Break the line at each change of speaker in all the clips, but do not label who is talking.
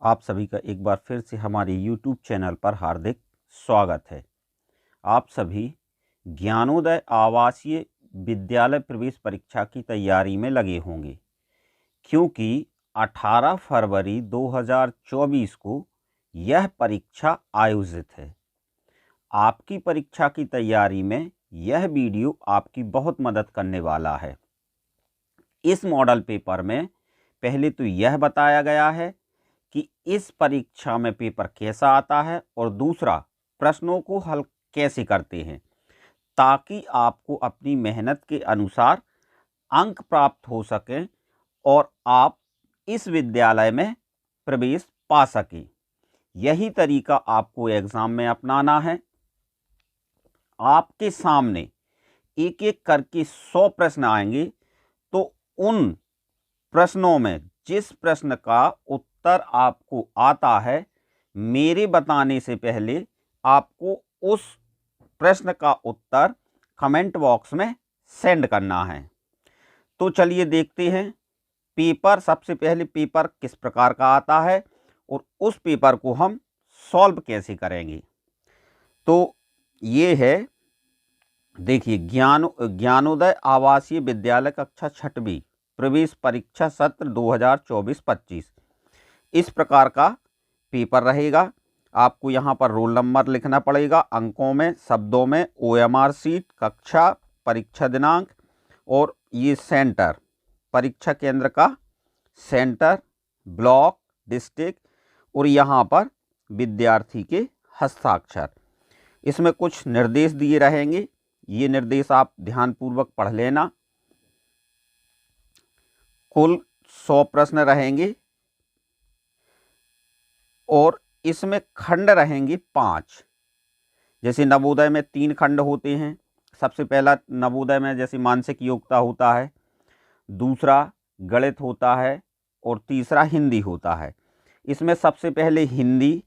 आप सभी का एक बार फिर से हमारे YouTube चैनल पर हार्दिक स्वागत है। आप सभी ज्ञानोदय आवासीय विद्यालय प्रवेश परीक्षा की तैयारी में लगे होंगे, क्योंकि 18 फरवरी 2024 को यह परीक्षा आयोजित है। आपकी परीक्षा की तैयारी में यह वीडियो आपकी बहुत मदद करने वाला है। इस मॉडल पेपर में पहले तो यह बताया गया है कि इस परीक्षा में पेपर कैसा आता है और दूसरा प्रश्नों को हल कैसे करते हैं, ताकि आपको अपनी मेहनत के अनुसार अंक प्राप्त हो सकें और आप इस विद्यालय में प्रवेश पा सकें। यही तरीका आपको एग्जाम में अपनाना है। आपके सामने एक एक करके 100 प्रश्न आएंगे, तो उन प्रश्नों में जिस प्रश्न का उत्तर आपको आता है, मेरे बताने से पहले आपको उस प्रश्न का उत्तर कमेंट बॉक्स में सेंड करना है। तो चलिए देखते हैं पेपर। सबसे पहले पेपर किस प्रकार का आता है और उस पेपर को हम सॉल्व कैसे करेंगे। तो ये है, देखिए, ज्ञानोदय आवासीय विद्यालय कक्षा 6वीं प्रवेश परीक्षा सत्र 2024-25 इस प्रकार का पेपर रहेगा। आपको यहाँ पर रोल नंबर लिखना पड़ेगा, अंकों में, शब्दों में, OMR सीट, कक्षा, परीक्षा दिनांक और ये सेंटर, परीक्षा केंद्र का सेंटर, ब्लॉक, डिस्ट्रिक्ट और यहाँ पर विद्यार्थी के हस्ताक्षर। इसमें कुछ निर्देश दिए रहेंगे, ये निर्देश आप ध्यानपूर्वक पढ़ लेना। कुल 100 प्रश्न रहेंगे और इसमें खंड रहेंगे 5। जैसे नवोदय में 3 खंड होते हैं। सबसे पहला नवोदय में जैसे मानसिक योग्यता होता है, दूसरा गणित होता है और तीसरा हिंदी होता है। इसमें सबसे पहले हिंदी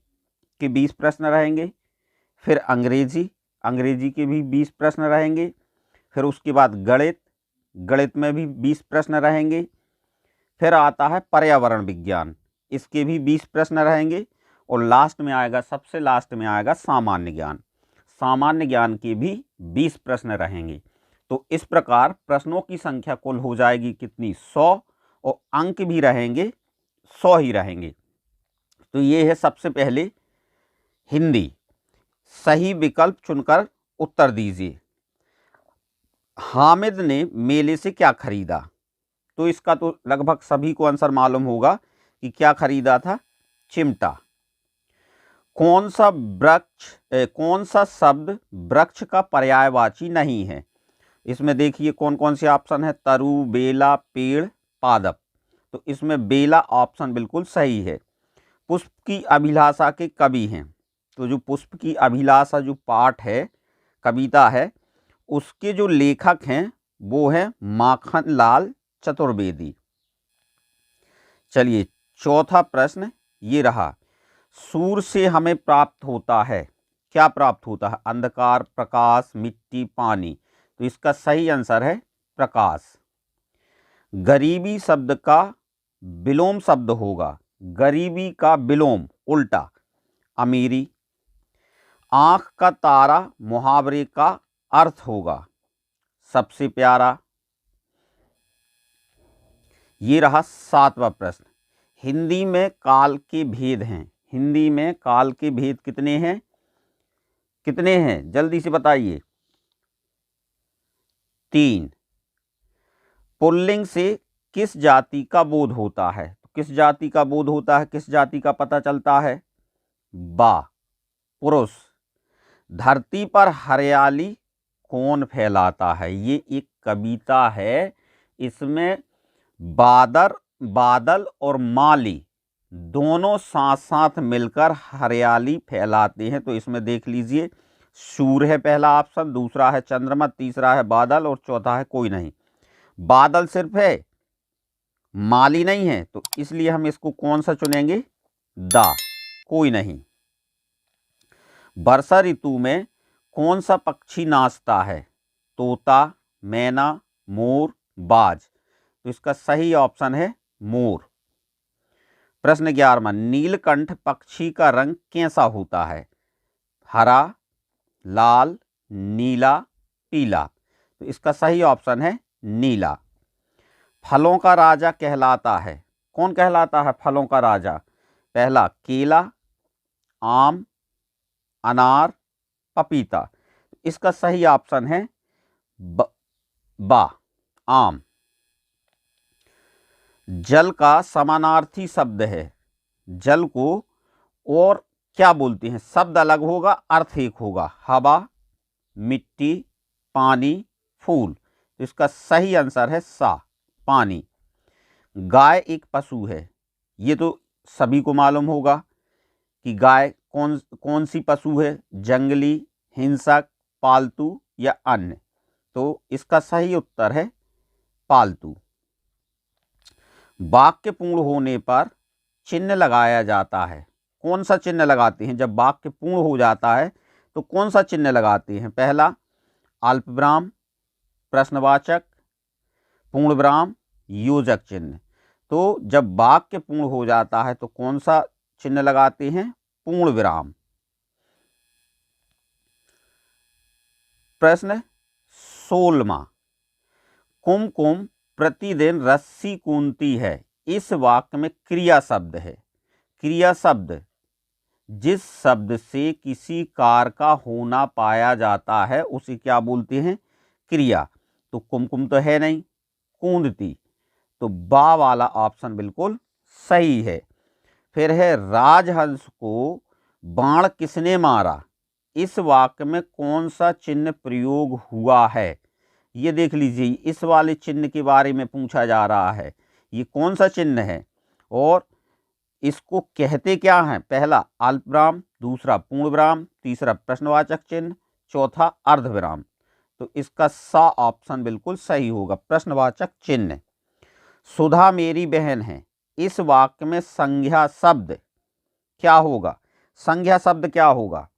के 20 प्रश्न रहेंगे, फिर अंग्रेजी के भी 20 प्रश्न रहेंगे, फिर उसके बाद गणित में भी 20 प्रश्न रहेंगे, फिर आता है पर्यावरण विज्ञान, इसके भी 20 प्रश्न रहेंगे और लास्ट में आएगा, सबसे लास्ट में आएगा सामान्य ज्ञान के भी 20 प्रश्न रहेंगे। तो इस प्रकार प्रश्नों की संख्या कुल हो जाएगी कितनी, 100, और अंक भी रहेंगे 100 ही रहेंगे। तो ये है सबसे पहले हिंदी। सही विकल्प चुनकर उत्तर दीजिए। हामिद ने मेले से क्या खरीदा? तो इसका तो लगभग सभी को आंसर मालूम होगा कि क्या खरीदा था, चिमटा। कौन सा शब्द वृक्ष का पर्यायवाची नहीं है? इसमें देखिए कौन कौन से ऑप्शन है, तरु, बेला, पेड़, पादप। तो इसमें बेला ऑप्शन बिल्कुल सही है। पुष्प की अभिलाषा के कवि हैं, तो जो पुष्प की अभिलाषा जो पाठ है, कविता है, उसके जो लेखक हैं वो हैं माखनलाल चतुर्वेदी। चलिए चौथा प्रश्न ये रहा, सूर्य से हमें प्राप्त होता है, क्या प्राप्त होता है? अंधकार, प्रकाश, मिट्टी, पानी। तो इसका सही आंसर है प्रकाश। गरीबी शब्द का विलोम शब्द होगा, गरीबी का विलोम उल्टा, अमीरी। आंख का तारा मुहावरे का अर्थ होगा, सबसे प्यारा। ये रहा 7वां प्रश्न, हिंदी में काल के भेद हैं। हिंदी में काल के भेद कितने हैं? जल्दी से बताइए। 3। पुल्लिंग से किस जाति का बोध होता है? तो किस जाति का बोध होता है, किस जाति का पता चलता है? बा, पुरुष। धरती पर हरियाली कौन फैलाता है? ये एक कविता है, इसमें बादल और माली दोनों साथ साथ मिलकर हरियाली फैलाते हैं। तो इसमें देख लीजिए, सूर्य है पहला ऑप्शन, दूसरा है चंद्रमा, तीसरा है बादल और चौथा है कोई नहीं। बादल सिर्फ है, माली नहीं है, तो इसलिए हम इसको कौन सा चुनेंगे? दा, कोई नहीं। वर्षा ऋतु में कौन सा पक्षी नाचता है? तोता, मैना, मोर, बाज। तो इसका सही ऑप्शन है मोर। प्रश्न 11वां, नीलकंठ पक्षी का रंग कैसा होता है? हरा, लाल, नीला, पीला। तो इसका सही ऑप्शन है नीला। फलों का राजा कहलाता है, कौन कहलाता है फलों का राजा? पहला केला, आम, अनार, पपीता। इसका सही ऑप्शन है बा, आम। जल का समानार्थी शब्द है, जल को और क्या बोलते हैं? शब्द अलग होगा, अर्थ एक होगा। हवा, मिट्टी, पानी, फूल। तो इसका सही आंसर है सा, पानी। गाय एक पशु है, ये तो सभी को मालूम होगा कि गाय कौन कौन सी पशु है? जंगली, हिंसक, पालतू या अन्य। तो इसका सही उत्तर है पालतू। वाक्य पूर्ण होने पर चिन्ह लगाया जाता है, कौन सा चिन्ह लगाते हैं? जब वाक्य पूर्ण हो जाता है तो कौन सा चिन्ह लगाते हैं? पहला अल्पविराम, प्रश्नवाचक, पूर्ण विराम, योजक चिन्ह। तो जब वाक्य पूर्ण हो जाता है तो कौन सा चिन्ह लगाते हैं? पूर्ण विराम। प्रश्न 16वां, कुमकुम प्रतिदिन रस्सी कूदती है। इस वाक्य में क्रिया शब्द है। क्रिया शब्द जिस शब्द से किसी कार्य का होना पाया जाता है उसे क्या बोलते हैं? क्रिया। तो कुमकुम तो है नहीं, कूदती, तो बा वाला ऑप्शन बिल्कुल सही है। फिर है राजहंस को बाण किसने मारा? इस वाक्य में कौन सा चिन्ह प्रयोग हुआ है? ये देख लीजिए, इस वाले चिन्ह के बारे में पूछा जा रहा है। ये कौन सा चिन्ह है और इसको कहते क्या हैं? पहला अल्पविराम, दूसरा पूर्ण विराम, तीसरा प्रश्नवाचक चिन्ह, चौथा अर्धविराम। तो इसका सा ऑप्शन बिल्कुल सही होगा, प्रश्नवाचक चिन्ह। सुधा मेरी बहन है। इस वाक्य में संज्ञा शब्द क्या होगा? संज्ञा शब्द क्या होगा?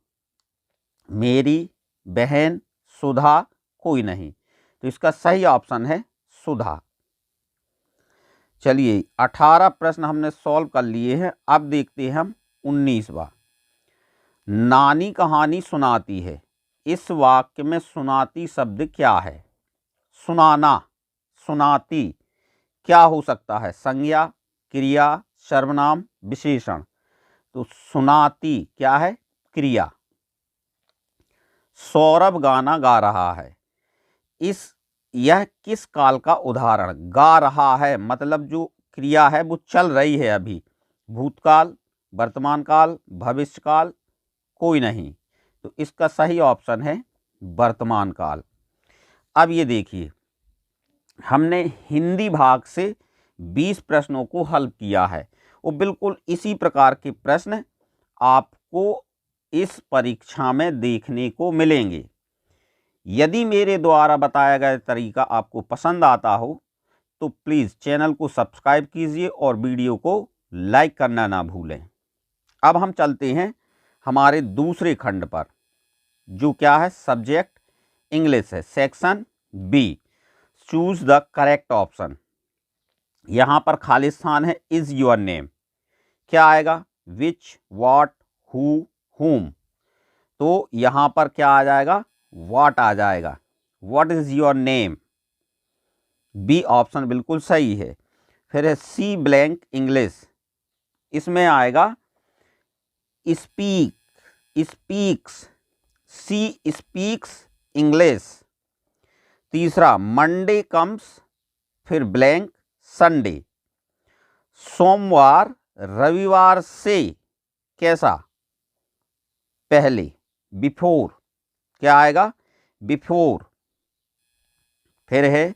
मेरी, बहन, सुधा, कोई नहीं। तो इसका सही ऑप्शन है सुधा। चलिए 18 प्रश्न हमने सॉल्व कर लिए हैं। अब देखते हैं हम 19वां। नानी कहानी सुनाती है। इस वाक्य में सुनाती शब्द क्या है? सुनाना, सुनाती क्या हो सकता है? संज्ञा, क्रिया, सर्वनाम, विशेषण। तो सुनाती क्या है? क्रिया। सौरभ गाना गा रहा है। यह किस काल का उदाहरण? गा रहा है मतलब जो क्रिया है वो चल रही है अभी। भूतकाल, वर्तमान काल, भविष्यकाल, कोई नहीं। तो इसका सही ऑप्शन है वर्तमान काल। अब ये देखिए, हमने हिंदी भाग से 20 प्रश्नों को हल किया है और बिल्कुल इसी प्रकार के प्रश्न आपको इस परीक्षा में देखने को मिलेंगे। यदि मेरे द्वारा बताया गया तरीका आपको पसंद आता हो तो प्लीज़ चैनल को सब्सक्राइब कीजिए और वीडियो को लाइक करना ना भूलें। अब हम चलते हैं हमारे दूसरे खंड पर, जो क्या है? सब्जेक्ट इंग्लिश है, section B. Choose the correct option. यहाँ पर खाली स्थान है। इज योर नेम क्या आएगा? विच, वॉट, हु, हुम। तो यहाँ पर क्या आ जाएगा? व्हाट आ जाएगा। What is your name? B option बिल्कुल सही है। फिर है सी ब्लैंक इंग्लिश, इसमें आएगा speak, speaks, she speaks English. तीसरा मंडे कम्स, फिर ब्लैंक संडे। सोमवार रविवार से कैसा? पहले, बिफोर क्या आएगा? बिफोर। फिर है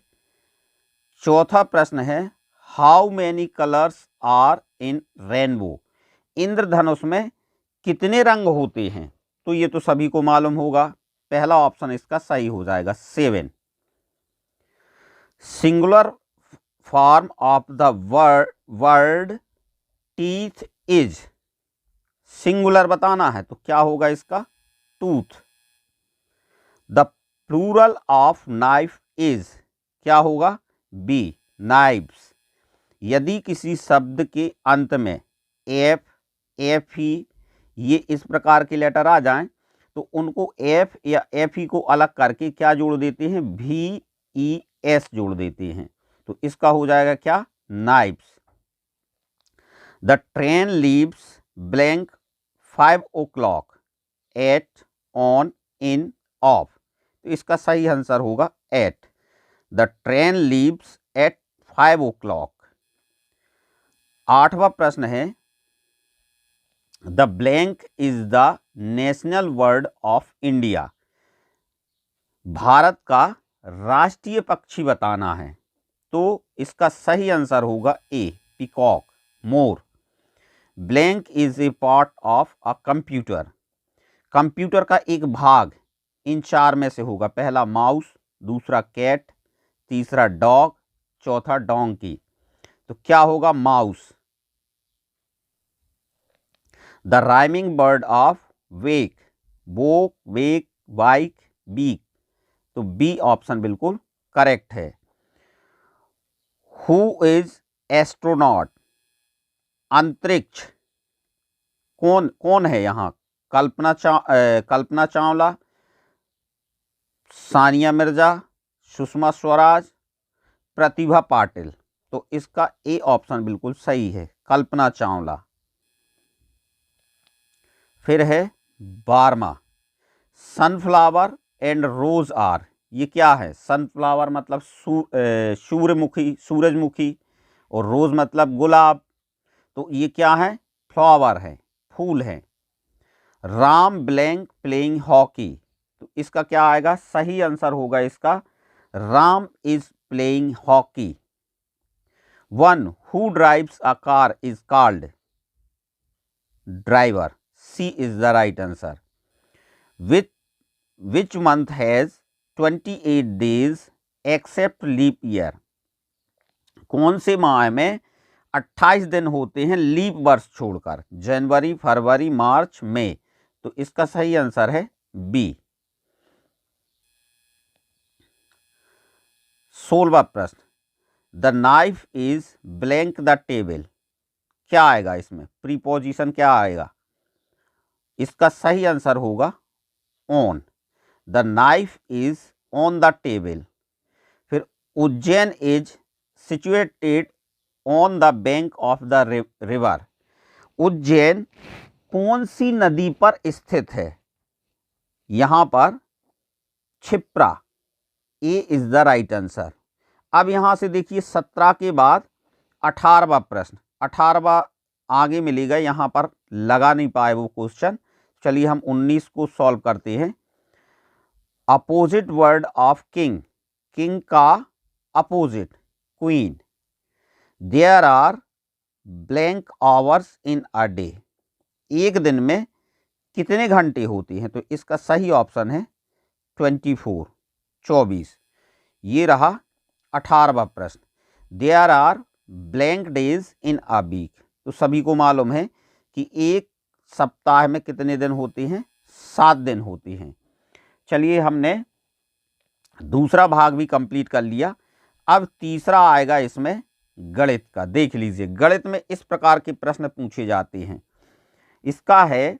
चौथा प्रश्न है how many colours are in rainbow? इंद्रधनुष में कितने रंग होते हैं? तो ये तो सभी को मालूम होगा। पहला ऑप्शन इसका सही हो जाएगा 7। Singular form of the word teeth is, singular बताना है तो क्या होगा इसका? Tooth. The plural of knife is क्या होगा? B, knifes. यदि किसी शब्द के अंत में एफ, एफ ई, ये इस प्रकार के लेटर आ जाएं तो उनको एफ या एफ ई को अलग करके क्या जोड़ देते हैं, वी ई एस जोड़ देते हैं। तो इसका हो जाएगा क्या, knifes. The train leaves blank 5 o'clock at, on, in, of. तो इसका सही आंसर होगा at. The train leaves at 5 o'clock। 8वां प्रश्न है, the blank is the national bird of India. भारत का राष्ट्रीय पक्षी बताना है। तो इसका सही आंसर होगा ए, पीकॉक, मोर। Blank is a part of a computer. Computer का एक भाग इन चार में से होगा। पहला माउस, दूसरा कैट, तीसरा डॉग, चौथा डोंकी। तो क्या होगा, mouse. The rhyming bird of wake, woke, wake, bike, beak. तो बी ऑप्शन बिल्कुल करेक्ट है। हु इज एस्ट्रोनॉट, अंतरिक्ष कौन कौन है यहाँ, कल्पना चावला, सानिया मिर्जा, सुषमा स्वराज, प्रतिभा पाटिल। तो इसका ए ऑप्शन बिल्कुल सही है, कल्पना चावला। फिर है 12वां, सनफ्लावर एंड रोज आर। ये क्या है, सनफ्लावर मतलब सूर्यमुखी, सूरजमुखी, और रोज मतलब गुलाब। तो ये क्या है, फ्लावर है, फूल है। Ram blank playing hockey. तो इसका क्या आएगा, सही आंसर होगा इसका, Ram is playing hockey. One who drives a car is called, driver. C is the right answer. Which month has 28 days except leap year. कौन से माह में 28 दिन होते हैं लीप वर्ष छोड़कर, जनवरी, फरवरी, मार्च, मई। तो इसका सही आंसर है बी। 16वां प्रश्न, the knife is blank the table. क्या आएगा इसमें, प्रीपोजिशन क्या आएगा। इसका सही आंसर होगा on. The knife is on the table. फिर Ujjain is situated on the bank of the river. Ujjain कौन सी नदी पर स्थित है, यहां पर Kshipra. A is the right answer. अब यहां से देखिए 17 के बाद 18वां प्रश्न, 18वां आगे मिलेगा, यहां पर लगा नहीं पाए वो क्वेश्चन। चलिए हम 19 को सॉल्व करते हैं। Opposite word of king, king का opposite queen. There are blank hours in a day. एक दिन में कितने घंटे होते हैं। तो इसका सही ऑप्शन है 24, 24। ये रहा 18वां प्रश्न। There are blank days in a week. तो सभी को मालूम है कि एक सप्ताह में कितने दिन होते हैं, 7 दिन होते हैं। चलिए हमने दूसरा भाग भी कंप्लीट कर लिया। अब तीसरा आएगा इसमें गणित का। देख लीजिए, गणित में इस प्रकार के प्रश्न पूछे जाते हैं। इसका है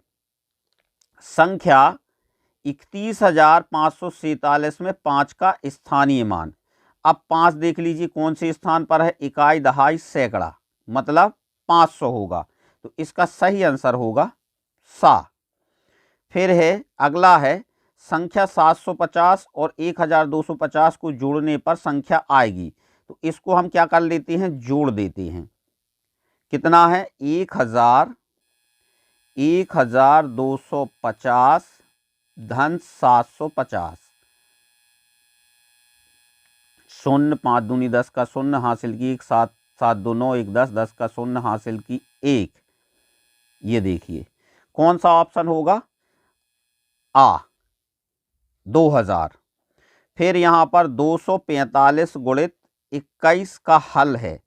संख्या 31,547 में 5 का स्थानीय मान। अब 5 देख लीजिए कौन से स्थान पर है, इकाई, दहाई, सैकड़ा, मतलब 500 होगा। तो इसका सही आंसर होगा सा। फिर है अगला है संख्या 750 और 1250 को जोड़ने पर संख्या आएगी। तो इसको हम क्या कर लेते हैं, जोड़ देते हैं। कितना है, 1250 धन 750। शून्य, 5 दूनी 10 का शून्य हासिल की 1, 7 7 2 9 1 10, 10 का शून्य हासिल की 1। ये देखिए कौन सा ऑप्शन होगा, आ, 2000। फिर यहां पर 245 गुणित 21 का हल है।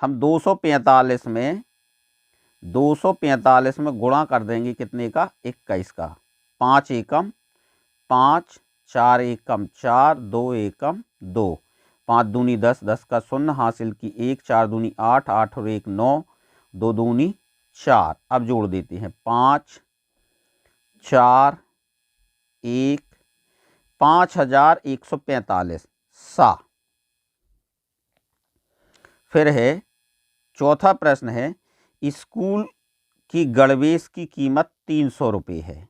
हम 245 में गुणा कर देंगे कितने का, 21 का। 5 एकम 5, 4 एकम 4, 2 एकम 2, 5 दूनी 10, 10 का शून्य हासिल की 1, 4 दूनी 8, 8 और 1 9, 2 दूनी 4। अब जोड़ देते हैं 5 4 1 5145 सा। फिर है चौथा प्रश्न है, स्कूल की गणवेश की कीमत 300 रुपये है।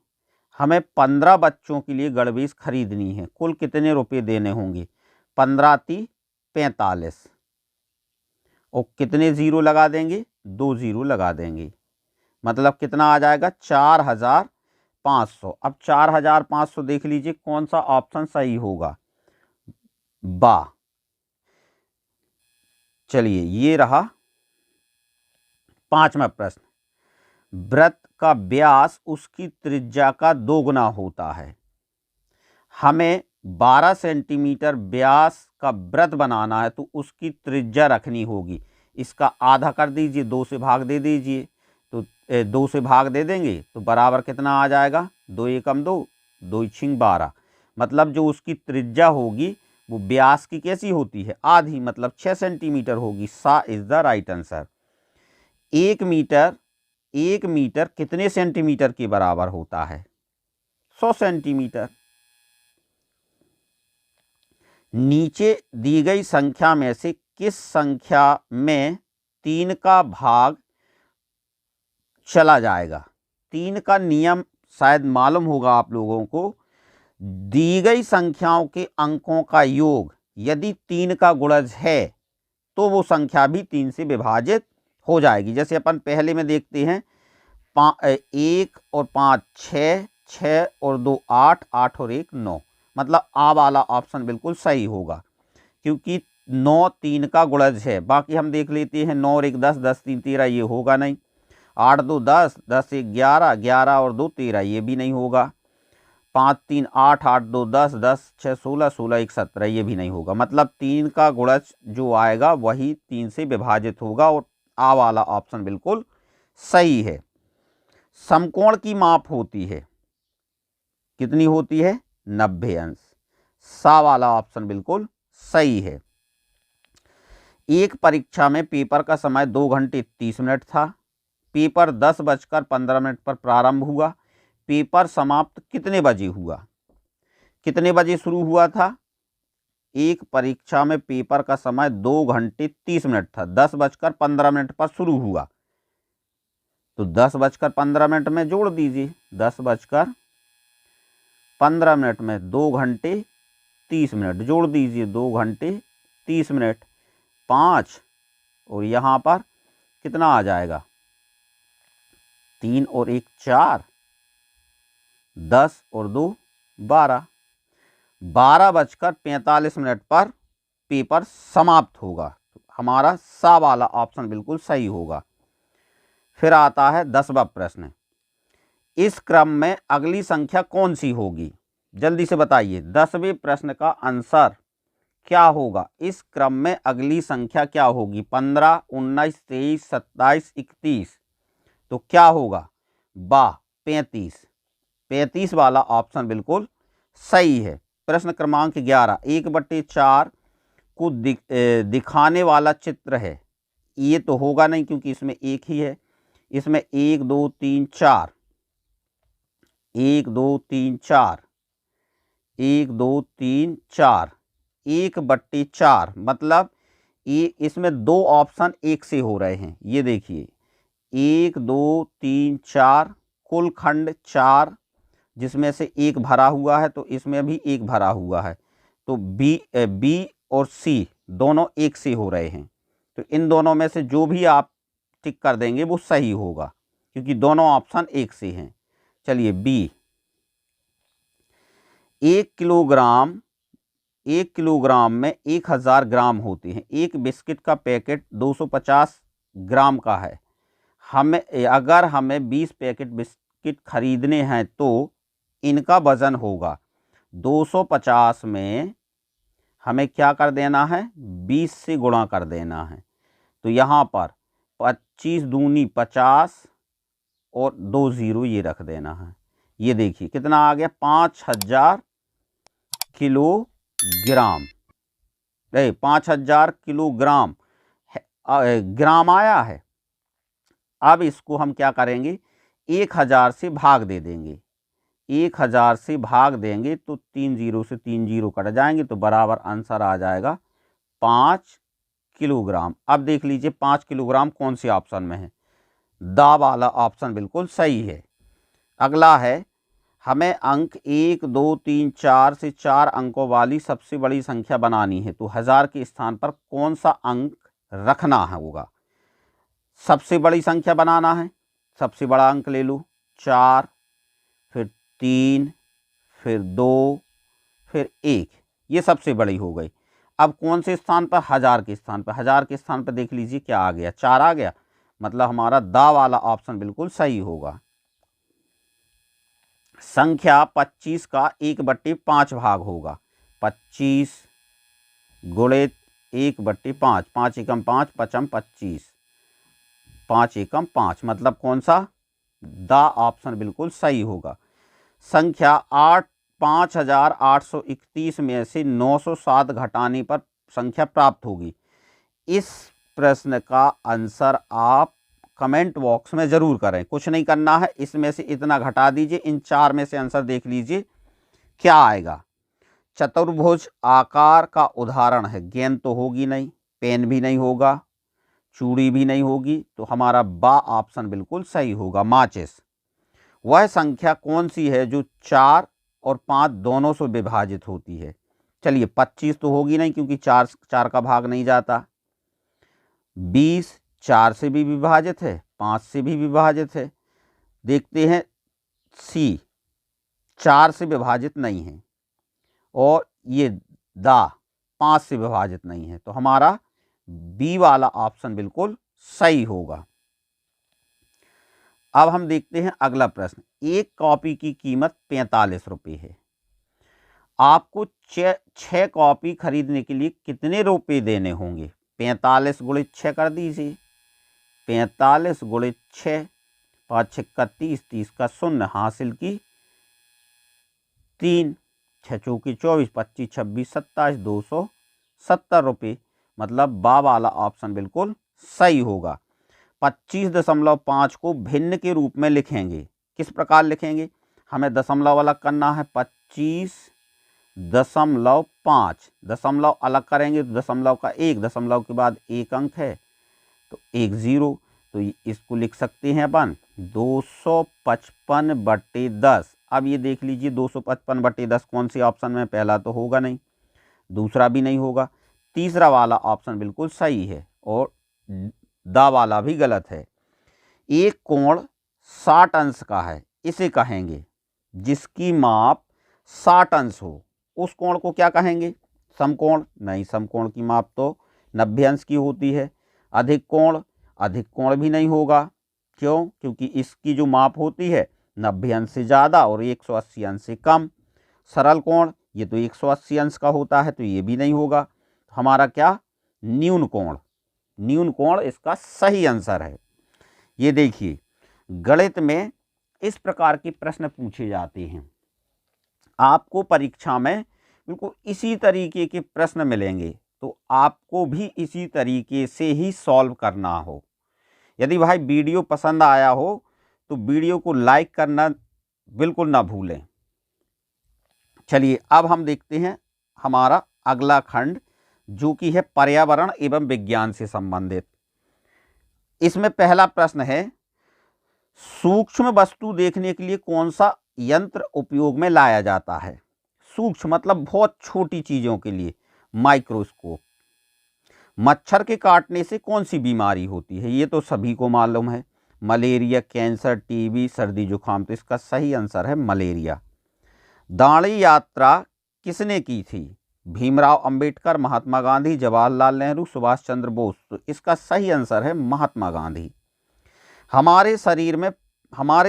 हमें 15 बच्चों के लिए गणवेश खरीदनी है, कुल कितने रुपए देने होंगे? 15 × 45 और कितने जीरो लगा देंगे? 2 जीरो लगा देंगे, मतलब कितना आ जाएगा? 4500। अब 4500 देख लीजिए कौन सा ऑप्शन सही होगा। बा। चलिए ये रहा 5वां प्रश्न। वृत्त का व्यास उसकी त्रिज्या का 2 गुना होता है। हमें 12 सेंटीमीटर व्यास का वृत्त बनाना है, तो उसकी त्रिज्या रखनी होगी। इसका आधा कर दीजिए, 2 से भाग दे दीजिए, तो 2 से भाग दे देंगे तो बराबर कितना आ जाएगा? 2 एकम 2, 2 6 12। मतलब जो उसकी त्रिज्या होगी वो व्यास की कैसी होती है? आधी, मतलब 6 सेंटीमीटर होगी। C is the right answer. 1 metre कितने सेंटीमीटर के बराबर होता है? 100 सेंटीमीटर। नीचे दी गई संख्या में से किस संख्या में 3 का भाग चला जाएगा? 3 का नियम शायद मालूम होगा आप लोगों को। दी गई संख्याओं के अंकों का योग यदि 3 का गुणज है तो वो संख्या भी 3 से विभाजित हो जाएगी। जैसे अपन पहले में देखते हैं, 1 और 5 6, 6 और 2 8, 8 और 1 9। मतलब आ वाला ऑप्शन बिल्कुल सही होगा, क्योंकि 9 3 का गुणज है। बाकी हम देख लेते हैं, 9 और 1 10, 10 3 13, ये होगा नहीं। 8 2 10, 10 1 11, 11 और 2 13, ये भी नहीं होगा। 5 3 8, 8 2 10, 10 6 16, 16 1 17, ये भी नहीं होगा। मतलब 3 का गुणज जो आएगा वही 3 से विभाजित होगा, और आ वाला ऑप्शन बिल्कुल सही है। समकोण की माप होती है, कितनी होती है? 90 अंश। सा वाला ऑप्शन बिल्कुल सही है। एक परीक्षा में पेपर का समय 2 घंटे 30 मिनट था। पेपर 10:15 पर प्रारंभ हुआ। पेपर समाप्त कितने बजे हुआ? कितने बजे शुरू हुआ था? एक परीक्षा में पेपर का समय 2 घंटे 30 मिनट था, 10:15 पर शुरू हुआ, तो 10:15 में जोड़ दीजिए। 10:15 में 2 घंटे 30 मिनट जोड़ दीजिए, 2 घंटे 30 मिनट। 5 और यहाँ पर कितना आ जाएगा? 3 और 1 4, 10 और 2 12। 12:45 पर पेपर समाप्त होगा, तो हमारा सा वाला ऑप्शन बिल्कुल सही होगा। फिर आता है 10वां प्रश्न। इस क्रम में अगली संख्या कौन सी होगी? जल्दी से बताइए, 10वें प्रश्न का आंसर क्या होगा? इस क्रम में अगली संख्या क्या होगी? 15 19 23 27 31, तो क्या होगा? 35। 35 वाला ऑप्शन बिल्कुल सही है। प्रश्न क्रमांक 11, 1/4 को दिखाने वाला चित्र है। ये तो होगा नहीं क्योंकि इसमें एक ही है। इसमें 1 2 3 4, 1 2 3 4, 1 2 3 4, 1/4, मतलब ये इसमें 2 ऑप्शन एक से हो रहे हैं। ये देखिए 1 2 3 4, कुल खंड 4, जिसमें से एक भरा हुआ है, तो इसमें भी एक भरा हुआ है, तो बी और सी दोनों एक से हो रहे हैं। तो इन दोनों में से जो भी आप टिक कर देंगे वो सही होगा, क्योंकि दोनों ऑप्शन एक से हैं। चलिए बी। 1 किलोग्राम में 1000 ग्राम होते हैं। एक बिस्किट का पैकेट 250 ग्राम का है। अगर हमें 20 पैकेट बिस्किट खरीदने हैं तो इनका वजन होगा 250 में हमें क्या कर देना है? 20 से गुणा कर देना है। तो यहाँ पर 25 दूनी 50 और 2 जीरो ये रख देना है। ये देखिए कितना आ गया? 5000 किलोग्राम। 5000 किलोग्राम ग्राम आया है। अब इसको हम क्या करेंगे, 1000 से भाग दे देंगे। 1000 से भाग देंगे तो 3 जीरो से 3 जीरो कट जाएंगे, तो बराबर आंसर आ जाएगा 5 किलोग्राम। अब देख लीजिए 5 किलोग्राम कौन से ऑप्शन में है, दा वाला ऑप्शन बिल्कुल सही है। अगला है, हमें अंक 1 2 3 4 से 4 अंकों वाली सबसे बड़ी संख्या बनानी है, तो 1000 के स्थान पर कौन सा अंक रखना होगा। सबसे बड़ी संख्या बनाना है, सबसे बड़ा अंक ले लो 4, फिर 3, फिर 2, फिर 1, ये सबसे बड़ी हो गई। अब कौन से स्थान पर, 1000 के स्थान पर। 1000 के स्थान पर देख लीजिए क्या आ गया, 4 आ गया, मतलब हमारा दा वाला ऑप्शन बिल्कुल सही होगा। संख्या 25 का 1/5 भाग होगा, 25 गुणित 1/5, 5 एकम 5, 5 25, 5 एकम 5, मतलब कौन सा, दा ऑप्शन बिल्कुल सही होगा। संख्या 5831 में से 907 घटाने पर संख्या प्राप्त होगी। इस प्रश्न का आंसर आप कमेंट बॉक्स में ज़रूर करें, कुछ नहीं करना है, इसमें से इतना घटा दीजिए, इन 4 में से आंसर देख लीजिए क्या आएगा। चतुर्भुज आकार का उदाहरण है, गेंद तो होगी नहीं, पेन भी नहीं होगा, चूड़ी भी नहीं होगी, तो हमारा बा ऑप्शन बिल्कुल सही होगा, माचिस। वह संख्या कौन सी है जो 4 और 5 दोनों से विभाजित होती है। चलिए 25 तो होगी नहीं क्योंकि 4 का भाग नहीं जाता। 20 4 से भी विभाजित है, 5 से भी विभाजित है। देखते हैं सी, 4 से विभाजित नहीं है, और ये दा 5 से विभाजित नहीं है, तो हमारा बी वाला ऑप्शन बिल्कुल सही होगा। अब हम देखते हैं अगला प्रश्न। एक कॉपी की कीमत 45 रुपये है। आपको 6 कॉपी खरीदने के लिए कितने रुपए देने होंगे। 45 गुणित 6 कर दीजिए, 45 गुणित 6, 5 6 का 30, 30 का 0, हासिल की 3, 6 चौकी 24, 25 26 27, 270 रुपये, मतलब बा वाला ऑप्शन बिल्कुल सही होगा। 25.5 को भिन्न के रूप में लिखेंगे, किस प्रकार लिखेंगे, हमें दशमलव अलग करना है। 25.5 दशमलव अलग करेंगे तो दशमलव का 1, दशमलव के बाद 1 अंक है तो 1 0, तो इसको लिख सकते हैं अपन 255/10। अब ये देख लीजिए 255/10 कौन से ऑप्शन में, पहला तो होगा नहीं, दूसरा भी नहीं होगा, तीसरा वाला ऑप्शन बिल्कुल सही है, और दा वाला भी गलत है। एक कोण 60 अंश का है, इसे कहेंगे जिसकी माप 60 अंश हो, उस कोण को क्या कहेंगे, समकोण नहीं, समकोण की माप तो 90 अंश की होती है। अधिक कोण भी नहीं होगा, क्यों, क्योंकि इसकी जो माप होती है 90 अंश से ज़्यादा और 180 अंश से कम। सरल कोण, ये तो 180 अंश का होता है, तो ये भी नहीं होगा। हमारा क्या, न्यून कोण इसका सही आंसर है। ये देखिए गणित में इस प्रकार के प्रश्न पूछे जाते हैं, आपको परीक्षा में बिल्कुल इसी तरीके के प्रश्न मिलेंगे, तो आपको भी इसी तरीके से ही सॉल्व करना हो। यदि भाई वीडियो पसंद आया हो तो वीडियो को लाइक करना बिल्कुल ना भूलें। चलिए अब हम देखते हैं हमारा अगला खंड, जो कि है पर्यावरण एवं विज्ञान से संबंधित। इसमें पहला प्रश्न है, सूक्ष्म वस्तु देखने के लिए कौन सा यंत्र उपयोग में लाया जाता है। सूक्ष्म मतलब बहुत छोटी चीजों के लिए, माइक्रोस्कोप। मच्छर के काटने से कौन सी बीमारी होती है, ये तो सभी को मालूम है, मलेरिया, कैंसर, टीबी, सर्दी जुकाम, तो इसका सही आंसर है मलेरिया। दांडी यात्रा किसने की थी, भीमराव अंबेडकर, महात्मा गांधी, जवाहरलाल नेहरू, सुभाष चंद्र बोस, तो इसका सही आंसर है महात्मा गांधी। हमारे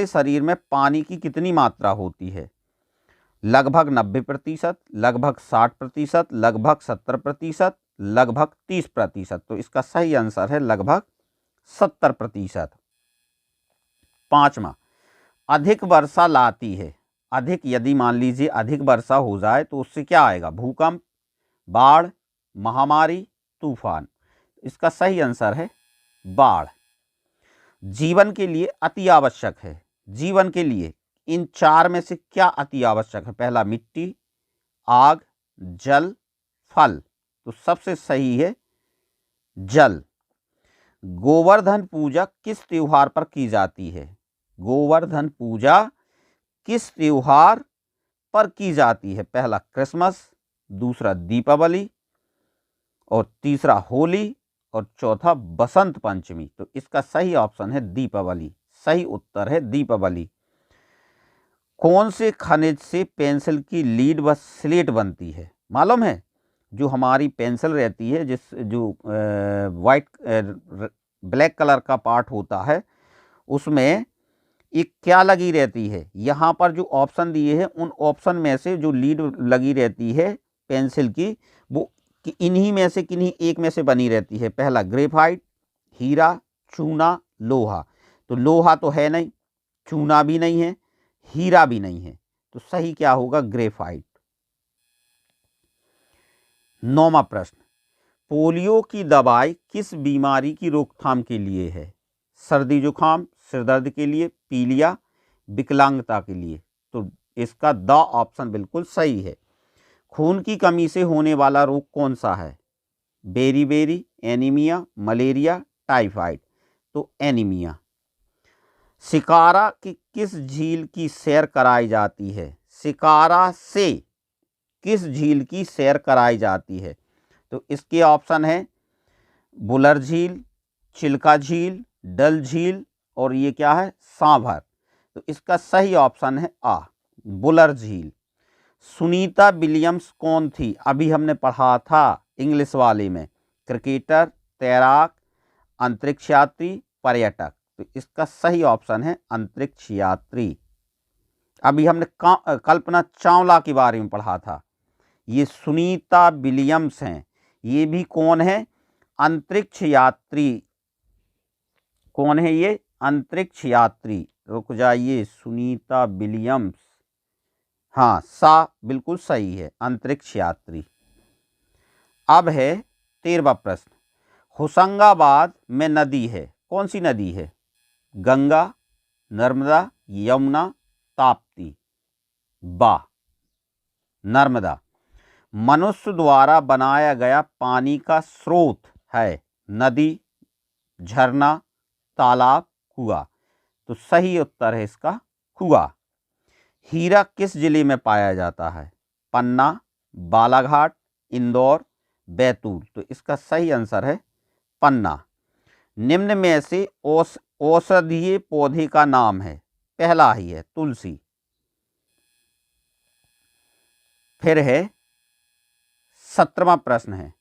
शरीर में पानी की कितनी मात्रा होती है, लगभग 90%, लगभग 60%, लगभग 70%, लगभग 30%, तो इसका सही आंसर है लगभग 70%। पांचवा, अधिक वर्षा लाती है, अधिक, यदि मान लीजिए अधिक वर्षा हो जाए तो उससे क्या आएगा, भूकंप, बाढ़, महामारी, तूफान, इसका सही आंसर है बाढ़। जीवन के लिए अति आवश्यक है। जीवन के लिए इन चार में से क्या अति आवश्यक है? पहला मिट्टी, आग, जल, फल। तो सबसे सही है जल। गोवर्धन पूजा किस त्योहार पर की जाती है? गोवर्धन पूजा किस त्योहार पर की जाती है? पहला क्रिसमस, दूसरा दीपावली, और तीसरा होली, और चौथा बसंत पंचमी। तो इसका सही ऑप्शन है दीपावली। सही उत्तर है दीपावली। कौन से खनिज से पेंसिल की लीड व स्लेट बनती है? मालूम है? जो हमारी पेंसिल रहती है, जो वाइट ब्लैक कलर का पार्ट होता है, उसमें एक क्या लगी रहती है? यहाँ पर जो ऑप्शन दिए हैं उन ऑप्शन में से जो लीड लगी रहती है पेंसिल की, वो इन्हीं में से किन्हीं एक में से बनी रहती है। पहला ग्रेफाइट, हीरा, चूना, लोहा। तो लोहा तो है नहीं, चूना भी नहीं है, हीरा भी नहीं है। तो सही क्या होगा? ग्रेफाइट। 9वां प्रश्न, पोलियो की दवाई किस बीमारी की रोकथाम के लिए है? सर्दी जुकाम, सिरदर्द के लिए, पीलिया, विकलांगता के लिए। तो इसका द ऑप्शन बिल्कुल सही है। खून की कमी से होने वाला रोग कौन सा है? Beriberi, anaemia, malaria, typhoid. तो एनीमिया। शिकारा की किस झील की सैर कराई जाती है? शिकारा से किस झील की सैर कराई जाती है? तो इसके ऑप्शन है बुलर झील, चिल्का झील, डल झील, और ये क्या है? सांभर। तो इसका सही ऑप्शन है आ, बुलर झील। सुनीता विलियम्स कौन थी? अभी हमने पढ़ा था इंग्लिश वाले में। क्रिकेटर, तैराक, अंतरिक्ष यात्री, पर्यटक। तो इसका सही ऑप्शन है अंतरिक्ष यात्री। अभी हमने कल्पना चावला के बारे में पढ़ा था। ये सुनीता विलियम्स हैं। ये भी कौन है? अंतरिक्ष यात्री। कौन है ये? अंतरिक्ष यात्री। रुक जाइए, सुनीता विलियम्स, हाँ सा बिल्कुल सही है, अंतरिक्ष यात्री। अब है 13वां प्रश्न, होशंगाबाद में नदी है, कौन सी नदी है? गंगा, नर्मदा, यमुना, ताप्ती। बा, नर्मदा। मनुष्य द्वारा बनाया गया पानी का स्रोत है? नदी, झरना, तालाब, कुआं। तो सही उत्तर है इसका कुआं। हीरा किस जिले में पाया जाता है? पन्ना, बालाघाट, इंदौर, बैतूल। तो इसका सही आंसर है पन्ना। निम्न में से औषधीय पौधे का नाम है? पहला ही है तुलसी। फिर है 17वां प्रश्न है,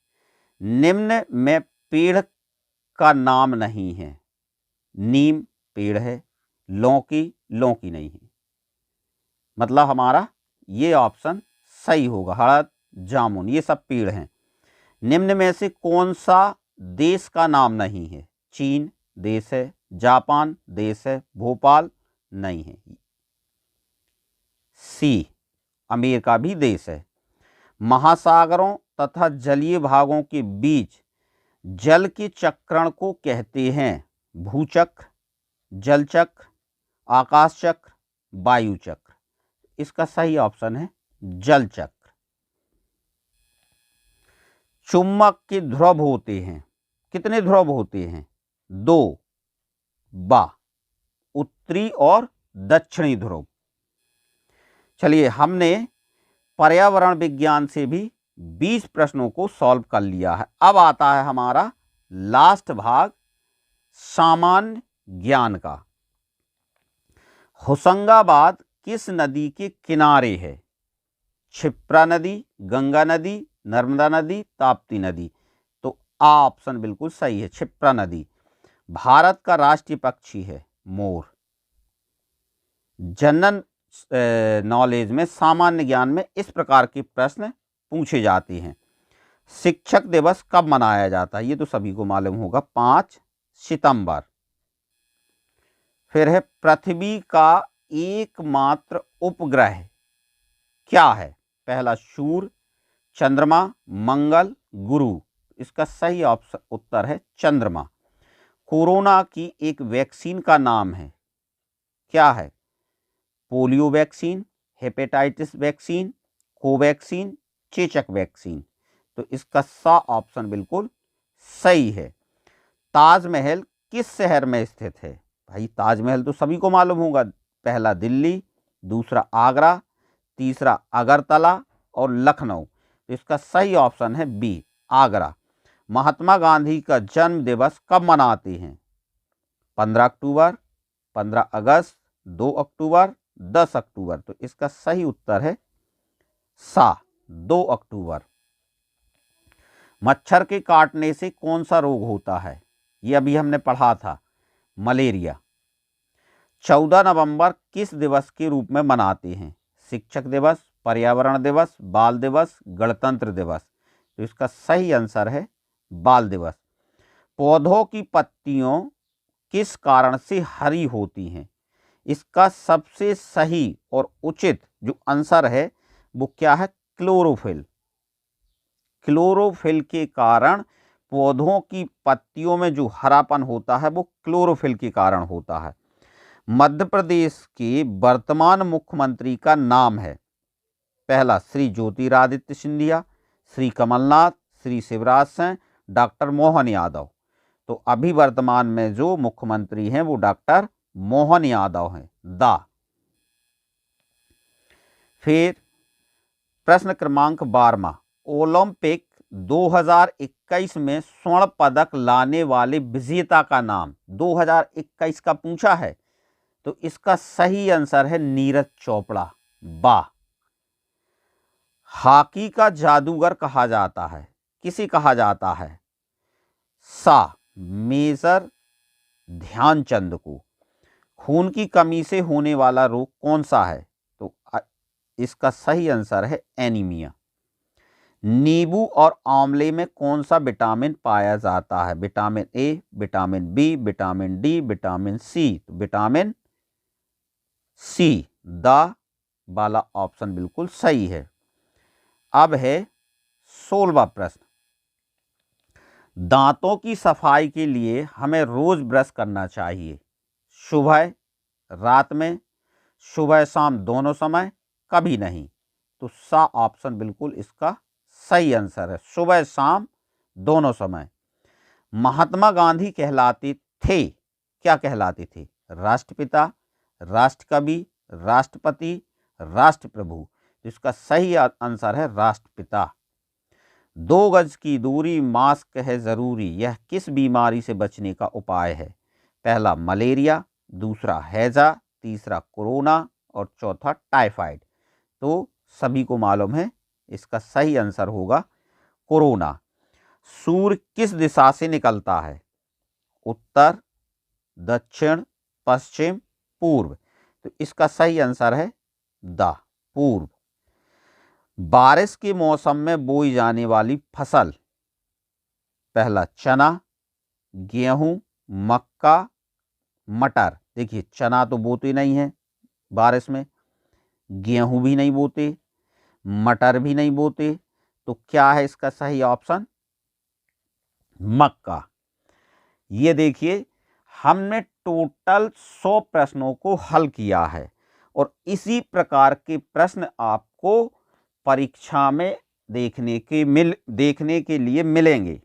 निम्न में पेड़ का नाम नहीं है? नीम पेड़ है, लौकी, लौकी नहीं है। मतलब हमारा ये ऑप्शन सही होगा। हळद, जामुन, ये सब पेड़ हैं। निम्न में से कौन सा देश का नाम नहीं है? चीन देश है, जापान देश है, भोपाल नहीं है। सी, अमेरिका भी देश है। महासागरों तथा जलीय भागों के बीच जल के चक्रण को कहते हैं? भूचक्र, जल चक्र, आकाश चक्र, वायु चक्र। इसका सही ऑप्शन है जल चक्र। चुंबक के ध्रुव होते हैं, कितने ध्रुव होते हैं? 2। बा, उत्तरी और दक्षिणी ध्रुव। चलिए, हमने पर्यावरण विज्ञान से भी 20 प्रश्नों को सॉल्व कर लिया है। अब आता है हमारा लास्ट भाग, सामान्य ज्ञान का। होशंगाबाद किस नदी के किनारे है? क्षिप्रा नदी, गंगा नदी, नर्मदा नदी, ताप्ती नदी। तो आ ऑप्शन बिल्कुल सही है, क्षिप्रा नदी। भारत का राष्ट्रीय पक्षी है मोर। जनरल नॉलेज में, सामान्य ज्ञान में इस प्रकार के प्रश्न पूछे जाते हैं। शिक्षक दिवस कब मनाया जाता है? ये तो सभी को मालूम होगा, 5 सितंबर। फिर है पृथ्वी का एकमात्र उपग्रह क्या है? पहला सूर्य, चंद्रमा, मंगल, गुरु। इसका सही उत्तर है चंद्रमा। कोरोना की एक वैक्सीन का नाम है, क्या है? Polio vaccine, hepatitis vaccine, Covaxin, चेचक वैक्सीन। तो इसका सा ऑप्शन बिल्कुल सही है। ताजमहल किस शहर में स्थित है? भाई ताजमहल तो सभी को मालूम होगा। पहला दिल्ली, दूसरा आगरा, तीसरा अगरतला और लखनऊ। तो इसका सही ऑप्शन है बी, आगरा। महात्मा गांधी का जन्म दिवस कब मनाते हैं? 15 अक्टूबर, 15 अगस्त, 2 अक्टूबर, 10 अक्टूबर। तो इसका सही उत्तर है सा, 2 अक्टूबर। मच्छर के काटने से कौन सा रोग होता है? ये अभी हमने पढ़ा था, मलेरिया। 14 नवंबर किस दिवस के रूप में मनाते हैं? शिक्षक दिवस, पर्यावरण दिवस, बाल दिवस, गणतंत्र दिवस। तो इसका सही आंसर है बाल दिवस। पौधों की पत्तियों किस कारण से हरी होती हैं? इसका सबसे सही और उचित जो आंसर है वो क्या है? क्लोरोफिल। क्लोरोफिल के कारण पौधों की पत्तियों में जो हरापन होता है वो क्लोरोफिल के कारण होता है। मध्य प्रदेश के वर्तमान मुख्यमंत्री का नाम है? पहला श्री ज्योतिरादित्य सिंधिया, श्री कमलनाथ, श्री शिवराज सिंह, डॉक्टर मोहन यादव। तो अभी वर्तमान में जो मुख्यमंत्री हैं वो डॉक्टर मोहन यादव हैं, दा। फिर प्रश्न क्रमांक 12वां, ओलंपिक 2021 में स्वर्ण पदक लाने वाले विजेता का नाम 2021 का पूछा है। तो इसका सही आंसर है नीरज चोपड़ा, बा। हॉकी का जादूगर कहा जाता है, किसे कहा जाता है? सा, मेजर ध्यानचंद को। खून की कमी से होने वाला रोग कौन सा है? तो इसका सही आंसर है एनीमिया। नींबू और आंवले में कौन सा विटामिन पाया जाता है? Vitamin A, vitamin B, vitamin D, vitamin C. तो विटामिन सी, दा वाला ऑप्शन बिल्कुल सही है। अब है 16वां प्रश्न, दांतों की सफाई के लिए हमें रोज ब्रश करना चाहिए? सुबह, रात में, सुबह शाम दोनों समय, कभी नहीं। तो सा ऑप्शन बिल्कुल इसका सही आंसर है, सुबह शाम दोनों समय। महात्मा गांधी कहलाते थे, क्या कहलाते थे? राष्ट्रपिता, राष्ट्रकवि, राष्ट्रपति, राष्ट्रप्रभु। इसका सही आंसर है राष्ट्रपिता। 2 गज की दूरी, मास्क है जरूरी, यह किस बीमारी से बचने का उपाय है? पहला मलेरिया, दूसरा हैजा, तीसरा कोरोना और चौथा टाइफाइड। तो सभी को मालूम है इसका सही आंसर होगा कोरोना। सूर्य किस दिशा से निकलता है? उत्तर, दक्षिण, पश्चिम, पूर्व। तो इसका सही आंसर है द पूर्व। बारिश के मौसम में बोई जाने वाली फसल? पहला चना, गेहूं, मक्का, मटर। देखिए चना तो बोते नहीं है बारिश में, गेहूं भी नहीं बोते, मटर भी नहीं बोते। तो क्या है इसका सही ऑप्शन? मक्का। ये देखिए हमने टोटल 100 प्रश्नों को हल किया है और इसी प्रकार के प्रश्न आपको परीक्षा में देखने के लिए मिलेंगे।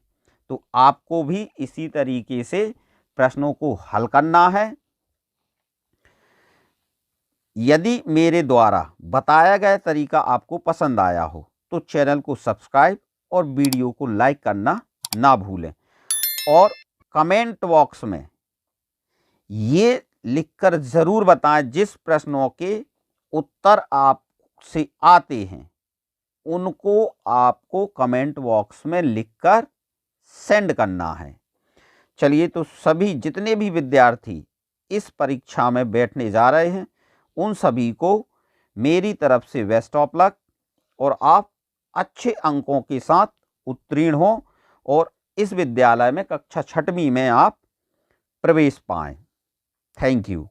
तो आपको भी इसी तरीके से प्रश्नों को हल करना है। यदि मेरे द्वारा बताया गया तरीका आपको पसंद आया हो तो चैनल को सब्सक्राइब और वीडियो को लाइक करना ना भूलें और कमेंट बॉक्स में ये लिखकर जरूर बताएं जिस प्रश्नों के उत्तर आपसे आते हैं उनको आपको कमेंट बॉक्स में लिखकर सेंड करना है। चलिए, तो सभी जितने भी विद्यार्थी इस परीक्षा में बैठने जा रहे हैं उन सभी को मेरी तरफ से बेस्ट ऑफ लक और आप अच्छे अंकों के साथ उत्तीर्ण हों और इस विद्यालय में कक्षा 6वीं में आप प्रवेश पाएं। Thank you.